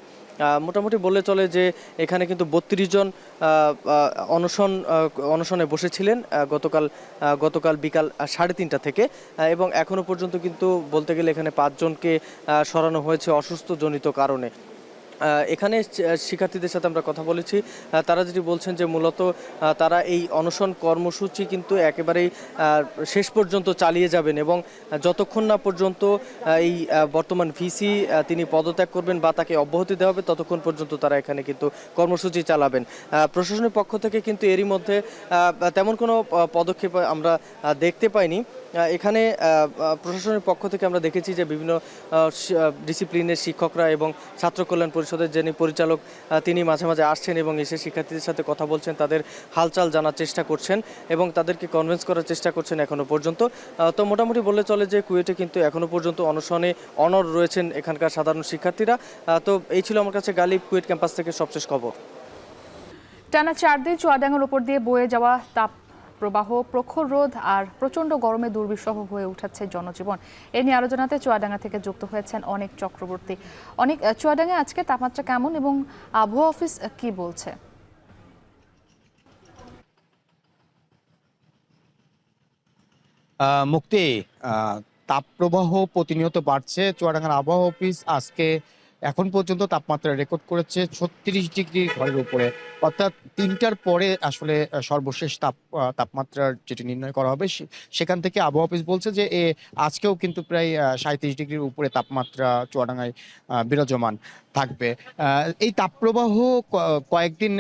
মোটামুটি বললে চলে যে এখানে কিন্তু 32 জন অনশনে বসেছিলেন গতকাল বিকাল 3:30 থেকে, এবং এখনও পর্যন্ত কিন্তু বলতে গেলে এখানে 5 জনকে সরানো হয়েছে অসুস্থজনিত কারণে। এখানে শিক্ষার্থীদের সাথে আমরা কথা বলেছি, তারা যেটি বলছেন যে মূলত তারা এই অনশন কর্মসূচি কিন্তু একেবারেই শেষ পর্যন্ত চালিয়ে যাবেন, এবং যতক্ষণ না পর্যন্ত এই বর্তমান ভিসি তিনি পদত্যাগ করবেন বা তাকে অব্যাহতি দেওয়া হবে ততক্ষণ পর্যন্ত তারা এখানে কিন্তু কর্মসূচি চালাবেন। প্রশাসনের পক্ষ থেকে কিন্তু এরই মধ্যে তেমন কোনো পদক্ষেপ আমরা দেখতে পাইনি। এখানে প্রশাসনের পক্ষ থেকে আমরা দেখেছি যে বিভিন্ন ডিসিপ্লিনের শিক্ষকরা এবং ছাত্র কল্যাণ পরিষদের যিনি পরিচালক তিনি মাঝে মাঝে আসছেন এবং এসে শিক্ষার্থীদের সাথে কথা বলছেন, তাদের হালচাল জানার চেষ্টা করছেন এবং তাদেরকে কনভিন্স করার চেষ্টা করছেন এখনও পর্যন্ত। তো মোটামুটি বললে চলে যে কুয়েটে কিন্তু এখনও পর্যন্ত অনশনে অনড় রয়েছেন এখানকার সাধারণ শিক্ষার্থীরা। তো এই ছিল আমার কাছে গালিব কুয়েট ক্যাম্পাস থেকে সবশেষ খবর। টানা 4 দিন চুয়াডাঙ্গার উপর দিয়ে বয়ে যাওয়া তাপ প্রবাহ, প্রখর রোদ আর প্রচণ্ড গরমে দুর্বিষহ হয়ে উঠেছে জনজীবন। এ নিয়ে আলোচনাতে চুয়াডাঙ্গা থেকে যুক্ত হয়েছেন অনেক চক্রবর্তী। অনেক, চুয়াডাঙ্গায় আজকে তাপমাত্রা কেমন এবং আবহাওয়া অফিস কি বলছে? মুক্তি, তাপপ্রবাহ প্রতিনিয়ত বাড়ছে। চুয়াডাঙ্গার আবহাওয়া অফিস আজকে এখন পর্যন্ত তাপমাত্রা রেকর্ড করেছে 36 ডিগ্রি ঘরের উপরে, অর্থাৎ 3টার পরে আসলে সর্বশেষ তাপমাত্রার যেটি নির্ণয় করা হবে সেখান থেকে আবহাওয়া অফিস বলছে যে আজকেও কিন্তু প্রায় 37 ডিগ্রির উপরে তাপমাত্রা চুয়াডাঙ্গায় বিরাজমান থাকবে। এই তাপপ্রবাহ কয়েকদিন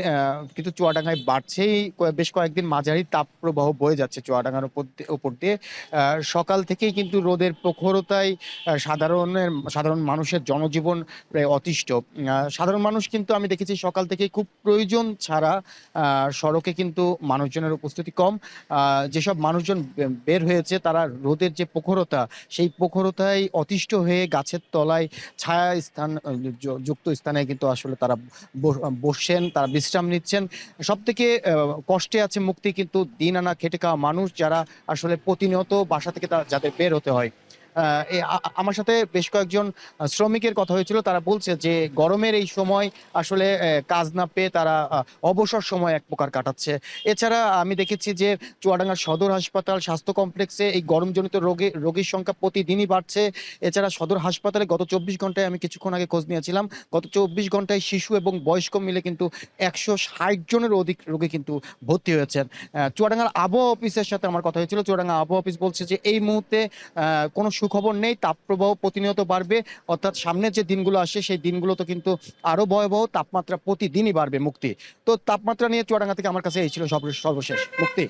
কিন্তু চুয়াডাঙ্গায় বাড়ছেই, বেশ কয়েকদিন মাঝারি তাপপ্রবাহ বয়ে যাচ্ছে চুয়াডাঙ্গার উপর দিয়ে। সকাল থেকেই কিন্তু রোদের প্রখরতায় সাধারণ মানুষের জনজীবন প্রায় অতিষ্ঠ। সাধারণ মানুষ কিন্তু আমি দেখেছি সকাল থেকেই খুব প্রয়োজন ছাড়া সড়কে কিন্তু মানুষজনের উপস্থিতি কম। যেসব মানুষজন বের হয়েছে তারা রোদের যে প্রখরতা, সেই প্রখরতায় অতিষ্ঠ হয়ে গাছের তলায় ছায়া স্থান যুক্ত স্থানে কিন্তু আসলে তারা বসছেন, তারা বিশ্রাম নিচ্ছেন। সব থেকে কষ্টে আছে মুক্তি কিন্তু দিন আনা খেটে খাওয়া মানুষ, যারা আসলে প্রতিনিয়ত বাসা থেকে যাদের বের হতে হয়। আমার সাথে বেশ কয়েকজন শ্রমিকের কথা হয়েছিল, তারা বলছে যে গরমের এই সময় আসলে কাজ না পেয়ে তারা অবসর সময় এক প্রকার কাটাচ্ছে। এছাড়া আমি দেখেছি যে চুয়াডাঙ্গার সদর হাসপাতাল স্বাস্থ্য কমপ্লেক্সে এই গরমজনিত রোগীর সংখ্যা প্রতিদিনই বাড়ছে। এছাড়া সদর হাসপাতালে গত 24 ঘন্টায়, আমি কিছুক্ষণ আগে খোঁজ নিয়েছিলাম, গত 24 ঘন্টায় শিশু এবং বয়স্ক মিলে কিন্তু 160 জনের অধিক রোগী কিন্তু ভর্তি হয়েছেন। চুয়াডাঙ্গার আবহাওয়া অফিসের সাথে আমার কথা হয়েছিল, চুয়াডাঙ্গা আবহাওয়া অফিস বলছে যে এই মুহূর্তে কোনো সুখবর নেই, তাপপ্রবাহ প্রতিনিয়ত বাড়বে, অর্থাৎ সামনের যে দিনগুলো আসে সেই দিনগুলোতে কিন্তু আরো ভয়াবহ, তাপমাত্রা প্রতিদিনই বাড়বে। মুক্তি, তো তাপমাত্রা নিয়ে চুয়াডাঙ্গা থেকে আমার কাছে এই ছিল সর্বশেষ। মুক্তি।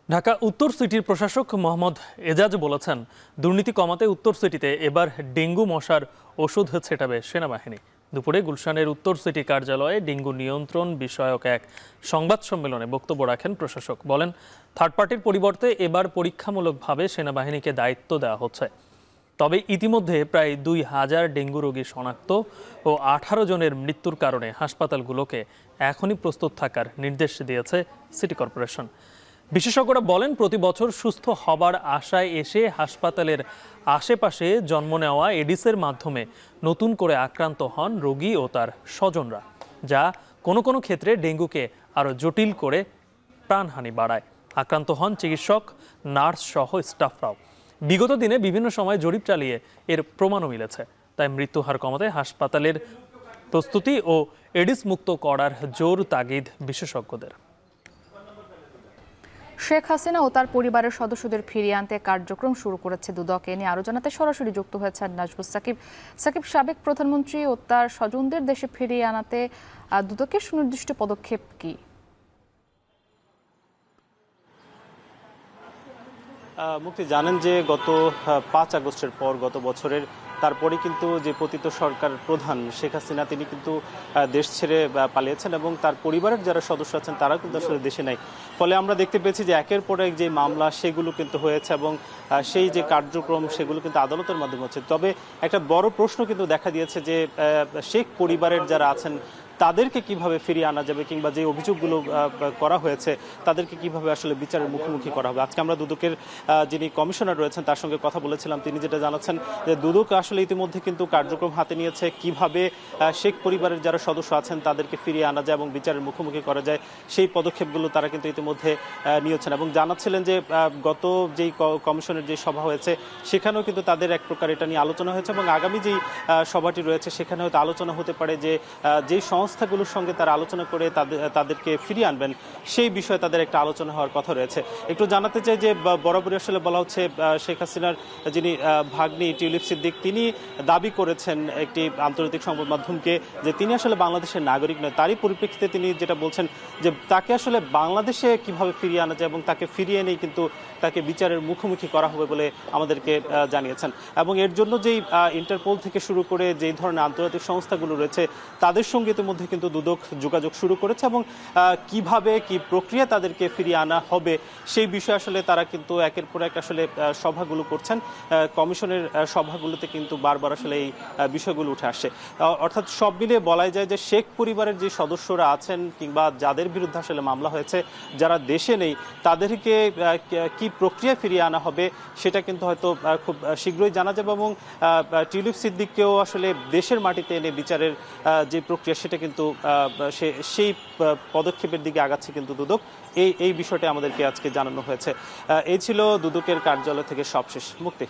ঢাকা উত্তর সিটির প্রশাসক মোহাম্মদ এজাজ বলেছেন, দুর্নীতি কমাতে উত্তর সিটিতে এবার ডেঙ্গু মশার ওষুধ ছেটাবে সেনাবাহিনী। দুপুরে গুলশানের উত্তর সিটি কার্যালয়ে ডেঙ্গু নিয়ন্ত্রণ বিষয়ক এক সংবাদ সম্মেলনে বক্তব্য রাখেন প্রশাসক। বলেন, থার্ড পার্টির পরিবর্তে এবার পরীক্ষামূলকভাবে সেনাবাহিনীকে দায়িত্ব দেওয়া হচ্ছে। তবে ইতিমধ্যে প্রায় 2000 ডেঙ্গু রোগী শনাক্ত ও 18 জনের মৃত্যুর কারণে হাসপাতালগুলোকে এখনই প্রস্তুত থাকার নির্দেশ দিয়েছে সিটি কর্পোরেশন। বিশেষজ্ঞরা বলেন, প্রতি বছর সুস্থ হবার আশায় এসে হাসপাতালের আশেপাশে জন্ম নেওয়া এডিসের মাধ্যমে নতুন করে আক্রান্ত হন রোগী ও তার স্বজনরা, যা কোনো কোনো ক্ষেত্রে ডেঙ্গুকে আরও জটিল করে প্রাণহানি বাড়ায়। আক্রান্ত হন চিকিৎসক, নার্স সহ স্টাফরাও। বিগত দিনে বিভিন্ন সময় জরিপ চালিয়ে এর প্রমাণও মিলেছে। তাই মৃত্যুহার কমাতে হাসপাতালের প্রস্তুতি ও এডিস মুক্ত করার জোর তাগিদ বিশেষজ্ঞদের। শেখ হাসিনা ও তার পরিবারের সদস্যদের ফিরিয়ে আনতে কার্যক্রম শুরু করেছে দুদক। এ নিয়ে আরো জানাতে সরাসরি যুক্ত হয়েছেন নাজবুস সাকিব। সাবেক প্রধানমন্ত্রী ও তার স্বজনদের দেশে ফিরিয়ে আনাতে দুদকের সুনির্দিষ্ট পদক্ষেপ কি? মুক্তি, জানেন যে গত 5 আগস্টের পর গত বছরের তারপরে কিন্তু যে পতিত সরকার প্রধান শেখ হাসিনা তিনি কিন্তু দেশ ছেড়ে পালিয়েছেন এবং তার পরিবারের যারা সদস্য আছেন তারা কিন্তু আসলে দেশে নাই। ফলে আমরা দেখতে পেয়েছি যে একের পর এক যে মামলা সেগুলো কিন্তু হয়েছে এবং সেই যে কার্যক্রম সেগুলো কিন্তু আদালতের মাধ্যমে হচ্ছে। তবে একটা বড় প্রশ্ন কিন্তু দেখা দিয়েছে যে শেখ পরিবারের যারা আছেন তাদেরকে কিভাবে ফিরিয়ে আনা যাবে, কিংবা যে অভিযোগগুলো করা হয়েছে তাদেরকে কিভাবে আসলে বিচারের মুখোমুখি করা হবে। আজকে আমরা দুদকের যিনি কমিশনার রয়েছেন তার সঙ্গে কথা বলেছিলাম। তিনি যেটা জানাচ্ছেন যে দুদক আসলে ইতিমধ্যে কিন্তু কার্যক্রম হাতে নিয়েছে, কিভাবে শেখ পরিবারের যারা সদস্য আছেন তাদেরকে ফিরিয়ে আনা যায় এবং বিচারের মুখোমুখি করা যায় সেই পদক্ষেপগুলো তারা কিন্তু ইতিমধ্যে নিয়েছেন। এবং জানাচ্ছিলেন যে গত যেই কমিশনের যে সভা হয়েছে সেখানেও কিন্তু তাদের এক প্রকার এটা নিয়ে আলোচনা হয়েছে এবং আগামী যেই সভাটি রয়েছে সেখানে হয়তো আলোচনা হতে পারে যে যেই সংস্থাগুলোর সঙ্গে তারা আলোচনা করে তাদেরকে ফিরিয়ে আনবেন সেই বিষয়ে তাদের একটা আলোচনা হওয়ার কথা রয়েছে। একটু জানাতে চাই যে বরাবরই আসলে বলা হচ্ছে শেখ হাসিনার যিনি ভাগ্নি টিউলিপ সিদ্দিক তিনি দাবি করেছেন একটি আন্তর্জাতিক সংবাদ মাধ্যমকে যে তিনি আসলে বাংলাদেশের নাগরিক নয়। তারই পরিপ্রেক্ষিতে তিনি যেটা বলছেন যে তাকে আসলে বাংলাদেশে কিভাবে ফিরিয়ে আনা যায় এবং তাকে ফিরিয়ে এনেই কিন্তু তাকে বিচারের মুখোমুখি করা হবে বলে আমাদেরকে জানিয়েছেন। এবং এর জন্য যেই ইন্টারপোল থেকে শুরু করে যেই ধরনের আন্তর্জাতিক সংস্থাগুলো রয়েছে তাদের সঙ্গে ইতিমধ্যে কিন্তু দুদক যোগাযোগ শুরু করেছে এবং কিভাবে কি প্রক্রিয়া তাদেরকে ফিরিয়ে আনা হবে সেই বিষয়ে আসলে তারা কিন্তু একের পর এক আসলে সভাগুলো করছেন। কমিশনের সভাগুলোতে কিন্তু বারবার আসলে এই বিষয়গুলো উঠে আসছে। অর্থাৎ সব মিলিয়ে বলাই যায় যে শেখ পরিবারের যে সদস্যরা আছেন কিংবা যাদের বিরুদ্ধে আসলে মামলা হয়েছে যারা দেশে নেই তাদেরকে কি প্রক্রিয়া ফিরিয়ে আনা হবে সেটা কিন্তু হয়তো খুব শীঘ্রই জানা যাবে এবং টিউলিপ সিদ্দিককেও আসলে দেশের মাটিতে এনে বিচারের যে প্রক্রিয়া সেটা কিন্তু সেই পদক্ষেপের দিকে আগাচ্ছে কিন্তু দুদক। এই বিষয়টা আমাদেরকে আজকে জানানো হয়েছে। এই ছিল দুদকের কার্যালয় থেকে সবশেষ। মুক্তি।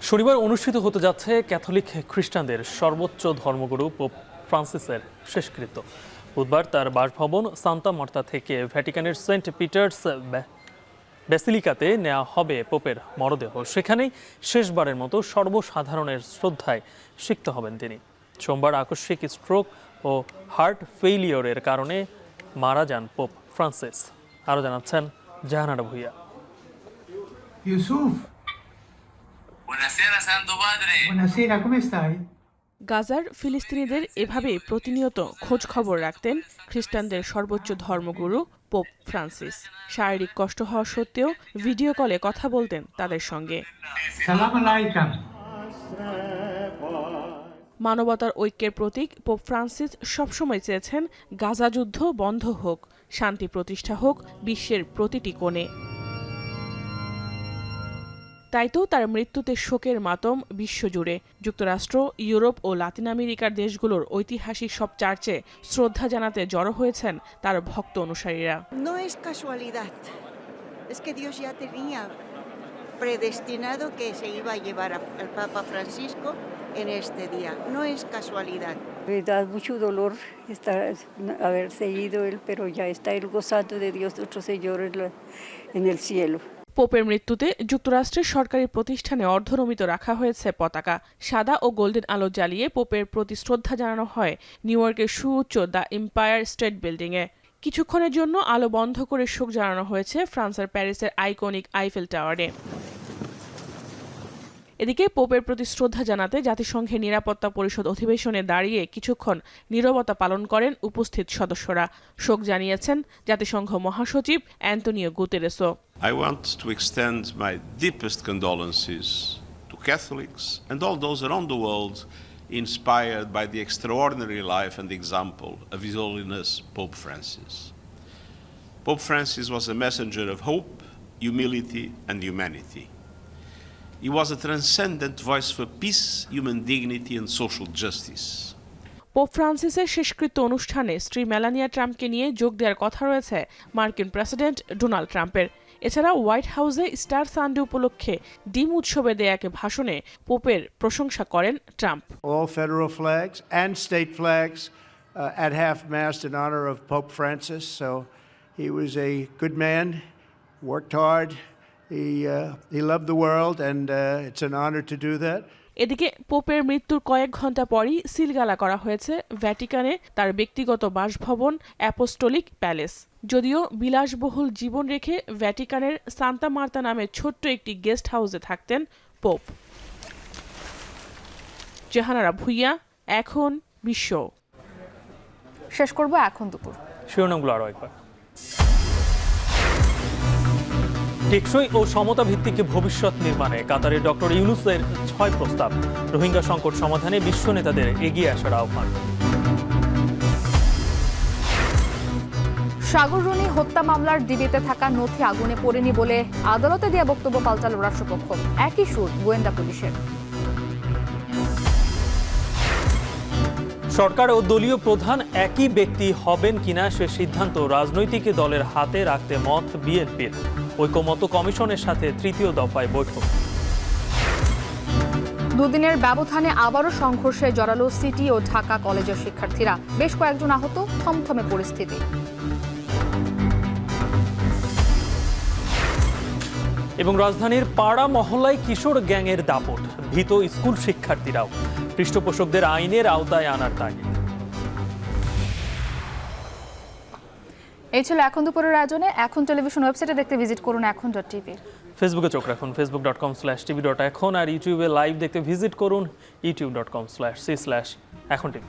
শনিবার অনুষ্ঠিত হতে যাচ্ছে ক্যাথলিক খ্রিস্টানদের সর্বোচ্চ ধর্মগুরু পোপ ফ্রান্সিসের শেষকৃত্য। বুধবার তার বাসভবন সান্তা মার্তা থেকে ভ্যাটিকানের সেন্ট পিটার্স ব্যাসিলিকাতে নেওয়া হবে পোপের মরদেহ। সেখানেই শেষবারের মতো সর্বসাধারণের শ্রদ্ধায় সিক্ত হবেন তিনি। সোমবার আকস্মিক স্ট্রোক ও হার্ট ফেইলিওরের কারণে মারা যান পোপ ফ্রান্সিস। আরও জানাচ্ছেন জাহানারা ভুইয়া। গাজার ফিলিস্তিনিদের এভাবে প্রতিনিয়ত খোঁজ খবর রাখতেন খ্রিস্টানদের সর্বোচ্চ ধর্মগুরু পোপ ফ্রান্সিস। শারীরিক কষ্ট হওয়া সত্ত্বেও ভিডিও কলে কথা বলতেন তাদের সঙ্গে। মানবতার ঐক্যের প্রতীক পোপ ফ্রান্সিস সবসময় চেয়েছেন গাজা যুদ্ধ বন্ধ হোক, শান্তি প্রতিষ্ঠা হোক বিশ্বের প্রতিটি কোণে। তাই তো তার মৃত্যুতে শোকের মাতম বিশ্বজুড়ে। যুক্তরাষ্ট্র, ইউরোপ ও লাতিন আমেরিকার দেশগুলোর ঐতিহাসিক সব চার্চে শ্রদ্ধা জানাতে জড়ো হয়েছেন তার ভক্ত অনুসারীরা। predestinado que se iba a llevar al Papa Francisco en este día. No es casualidad. Me da mucho dolor haberse ido él, pero ya está él gozando de Dios nuestro Señor en el cielo. পোপের মৃত্যুতে যুক্তরাষ্ট্রের সরকারি প্রতিষ্ঠানে অর্ধনমিত রাখা হয়েছে পতাকা। সাদা ও গোল্ডেন আলো জ্বালিয়ে পোপের প্রতি শ্রদ্ধা জানানো হয় নিউ ইয়র্কের সুউচ্চ দ্য এম্পায়ার স্টেট বিল্ডিংয়ে। কিছুক্ষণের জন্য আলো বন্ধ করে শোক জানানো হয়েছে ফ্রান্সের প্যারিসের আইকনিক আইফেল টাওয়ারে। এদিকে পোপের প্রতি শ্রদ্ধা জানাতে জাতিসংঘের নিরাপত্তা পরিষদ অধিবেশনে দাঁড়িয়ে কিছুক্ষণ নীরবতা পালন করেন উপস্থিত সদস্যরা। শোক জানিয়েছেন জাতিসংঘ মহাসচিব Antonio গুতেরেসও। I want to extend my deepest condolences to Catholics and all those around the world inspired by the extraordinary life and example of His Holiness Pope Francis. Pope Francis was a messenger of hope, humility, and humanity. He was a transcendent voice for peace, human dignity, and social justice. Pope ফ্রান্সিসের শেষকৃত্য অনুষ্ঠানে স্ত্রী মেলানিয়া ট্রাম্পকে নিয়ে যোগ দেওয়ার কথা রয়েছে মার্কিন প্রেসিডেন্ট ডোনাল্ড ট্রাম্পের। এছাড়া হোয়াইট হাউসে স্টার সানডে উপলক্ষে ডিম উৎসবে দেয়া এক ভাষণে পোপের প্রশংসা করেন Trump. All federal flags and state flags at half-mast in honor of Pope Francis. So he was a good man, worked hard. He loved the world, and it's an honor to do that. এদিকে পোপের মৃত্যুর কয়েক ঘন্টা পরই সিলগালা করা হয়েছে ভ্যাটিকানে তার ব্যক্তিগত বাসভবন অ্যাপোস্টোলিক প্যালেস। যদিও বিলাসবহুল জীবন রেখে ভ্যাটিকানের সান্তা মার্তা নামে ছোট্ট একটি গেস্ট হাউসে থাকতেন পোপ। জাহানারা ভুইয়া, এখন বিশ্ব। শেষ করব এখন দুপুর শিরোনামগুলো আরও একবার। টেকসই ও সমতা ভিত্তিক ভবিষ্যৎ নির্মাণে কাতারের ডক্টর ইউনূসের 6 প্রস্তাব। রোহিঙ্গা সংকট সমাধানে বিশ্ব নেতাদের এগিয়ে আসার আহ্বান। সাগররুনি হত্যা মামলার ডিবিতে থাকা নথি আগুনে পড়েনি বলে আদালতে দেয়া বক্তব্য পাল্টাল রাষ্ট্রপক্ষ। একই সুর গোয়েন্দা পুলিশের। সরকার ও দলীয় প্রধান একই ব্যক্তি হবেন কিনা সে সিদ্ধান্ত রাজনৈতিক দলের হাতে রাখতে মত বিএনপির। ঐকমত্য কমিশনের সাথে তৃতীয় দফায় বৈঠক। দুদিনের ব্যবধানে আবারও সংঘর্ষে জড়ালো সিটি ও ঢাকা কলেজের শিক্ষার্থীরা। বেশ কয়েকজন আহত, থমথমে পরিস্থিতি। এবং রাজধানীর পাড়া মহল্লায় কিশোর গ্যাংয়ের দাপট, ভীত স্কুল শিক্ষার্থীরাও। পৃষ্ঠপোষকদের আইনের আওতায় আনার তাগিদ। এই ছিল এখন দুপুরের আয়োজনে। এখন টেলিভিশন ওয়েবসাইটে দেখতে ভিজিট করুন এখন.tv। ফেসবুকে চোখ রাখুন facebook.com/tv.এখন, আর ইউটিউবে লাইভ দেখতে ভিজিট করুন youtube.com/c/এখন.tv।